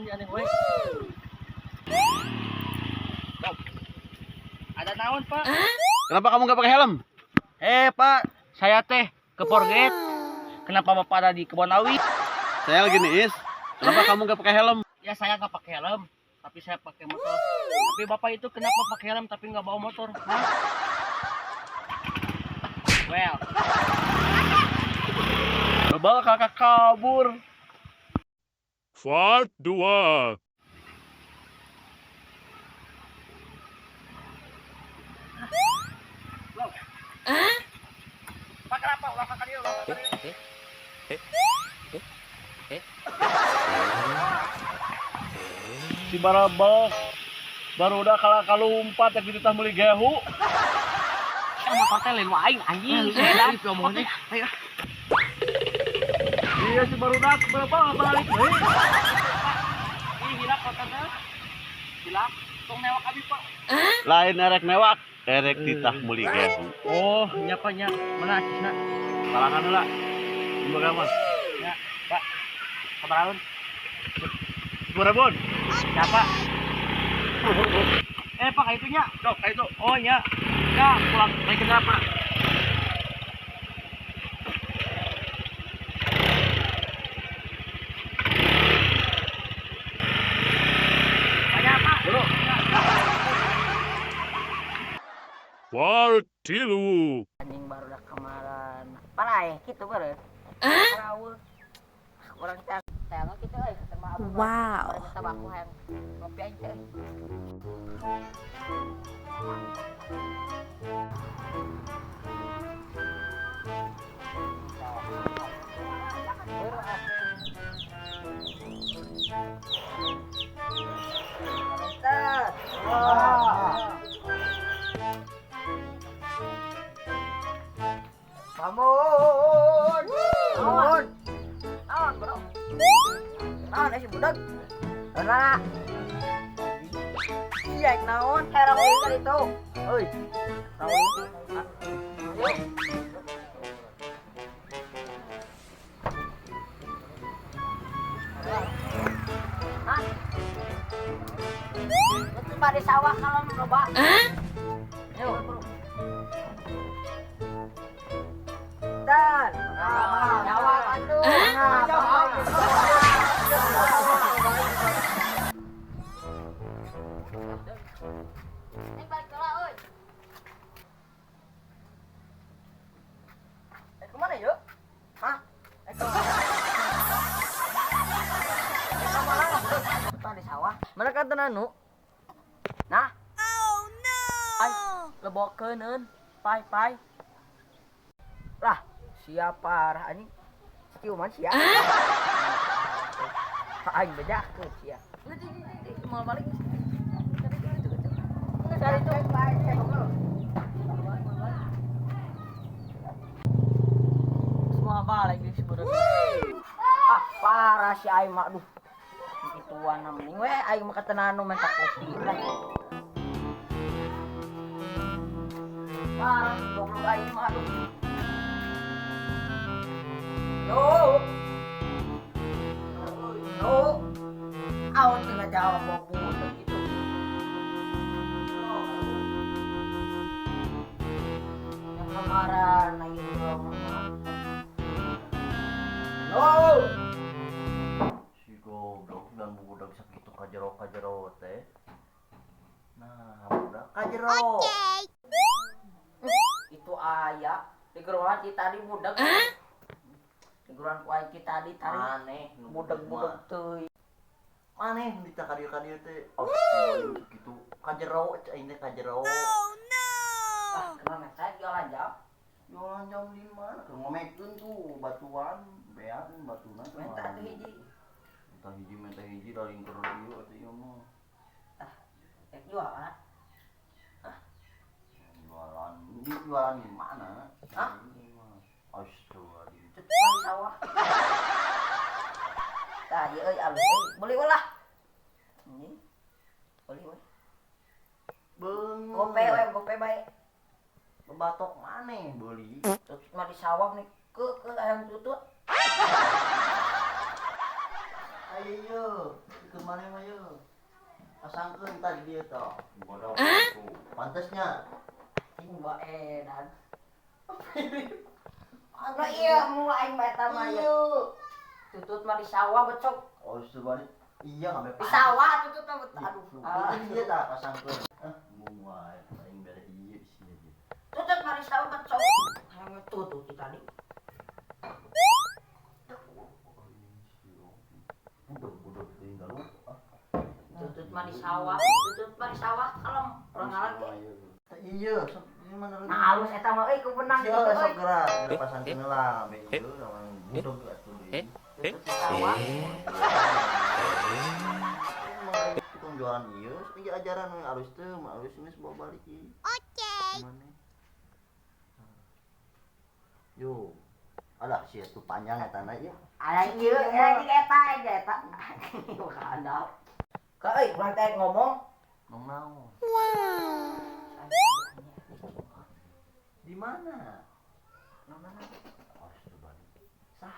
naon ya nih, weh. Ada naon, Pak? Kenapa kamu nggak pakai helm? Pak, saya teh ke Forget. Kenapa Bapak ada di kebun awi? Saya lagi niis. Kenapa kamu nggak pakai helm? Ya saya nggak pakai helm, tapi saya pakai motor. Tapi Bapak itu kenapa pakai helm tapi nggak bawa motor? Hah? Well, Bebal kakak kabur. Part 2. Pak kenapa? Ulah kakak dia, ulah kakak dia. Si Barabas baru udah kalumpat yang kita meuli gehu. Motor teh lain wae anjing. Saya promonya. Ayo. Iya si barudak berapa balik deui. Ih, hilak motor teh. Hilak. Tong newak abi, Pak. Lain erek mewak, erek titah meuli gehu. Oh, nyapa nya. Mana acisna? Kalangan heula. Di mah. Ya, Pak. Sabaraun? 2000. Siapa? Pak, kayak itunya. Dok, kayak itu. Oh, ya. Ya, pulang naik ke Pak. Banyak, Pak. Dulu. Part 2. Anjing baru dah kemarin. Palai, gitu baru. Rawul. Orang tengok gitu euy, ketemu abu. Wow. Kita baku hayang ngopi aja. Bangun. Bangun. Naon, bro? Naon si budak? Ora. Iya, naon? Herang lagi itu. Euy. Naon? Hah? Itu di sawah kalau coba. Yuk, bro. Dan Jawa Bandung. Ini balik kelah, oi. Kemana yuk? Hah? Kemana di sawah? Mana kata nanu? Nah? Oh no! Ay, lebokeun, pai. Lah, siapa arah anjing? Ciuman siapa? Aing bejak ke sia. Mau balik. Cari itu. Semua balik di sebelah. Parah si aing mah duh. Ituan namanya we aing mah katenanu minta kopi lah. Parah goblok aing mah duh. No, awak tengah jawab bobo begitu. Yang kemarin lagi dong. No. Si goblok dan budak sakitu kajero teh. Nah, budak kajero. Itu ayah di geruan kita tadi budak. Di geruan ku aing kita tadi tarik. Aneh, Budak-budak teuy. Maneh dita kadir teh. Oh, gitu. Kajero ini kajero. Ah, kemana saya jualan jam? Jualan jam 5. Ngomekeun tuh batuan, bean batunan. Minta tuh hiji. Minta hiji dari keur ieu atuh ieu mah. Jualan. Jualan di mana? Hah? Astagfirullahaladzim. Cepat sawah. Tah, ieu euy alus euy, beli ulah. Ini. Beli we. Beung. Gope bae. Batok maneh beuli. Terus mah di sawah nih ke ayam tutut. Ayo yo, kemana mah yo? Pasangkeun tadi dia toh. Bodoh. Pantasnya. Mbak edan. Ano iya mu aing mata mah ya. Tutut mah di sawah becok. Oh, sebalik. Iya, ngambil Di sawah tutut mah aduh. Itu dia tak pasangkeun. Muai, aing bere iya sih dia. Tutut mah di sawah becok. Yang tutut tadi. Budak tinggal lu. Tutut mah di sawah kalem. Orang lagi. Iya, gimana lu? Nah, halus eta mah euy kubenang Iya, gitu euy. segera pasangkeun lah, begitu sama budak atuh deui. Tutut di sawah. Tukang jualan iya, iya ajaran we alus teu, alus geus bawa balik ieu. Oke. Yo. Alah, sia tuh panjang eta na ieu. Ada ieu, ini eta. Bukan ada. Ka euy, urang teh ngomong. Ngomong naon? Di mana? Mana? Oh, coba. Sah.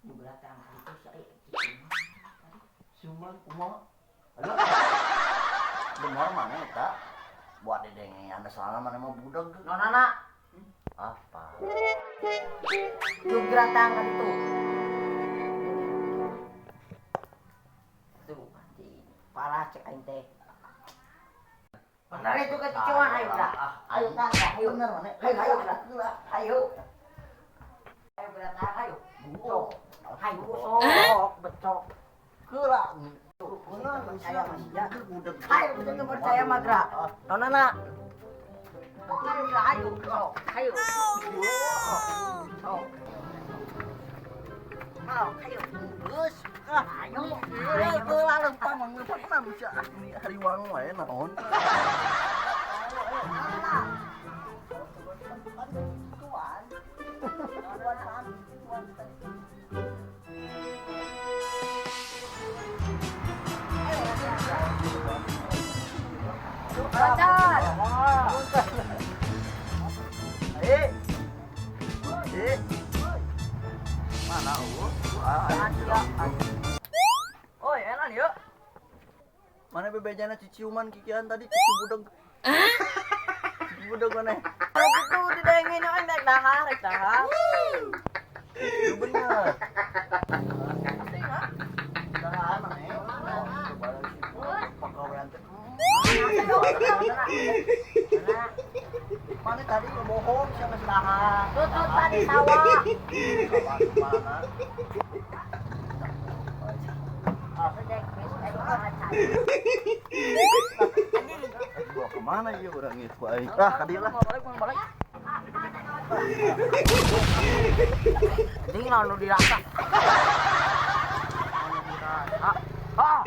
Di belakang itu saya. Siuman kumaha? Alah. Benar mana eta? Buat dedeng anda salah mana mah budak. Nonana, Apa? di belakang itu. Tuh, mati. Parah cek aing teh. Benar itu kecuan ayo udah. Ayo tangga, ayo. Bener mana? Ayo udah. Ayo. Ayo belakang ayo. Sok. Ayo sok, becok. Gerak. Benar percaya masih ya. Budak. Ayo betul percaya magra. Nonana. Ayo, sok. Ayo. Sok. Ayo. Geus. Ayo. Ayo lalu pamang pernah bisa hari wangu wae naon. Bacat. Mana Oi, enak yuk. mana bebejana ciciuman kikian tadi cici budak. Cici budak mana? Kalau gitu didengin yang rek dahar. Itu bener. Dahar mana? Coba lagi. Pakawean teh. Mana tadi ngebohong siapa sedahar? Tutut tadi sawah. Mana? Gua kemana ya orang itu? Ah, kadilah. Balik. Ini anu dirasa. Ah,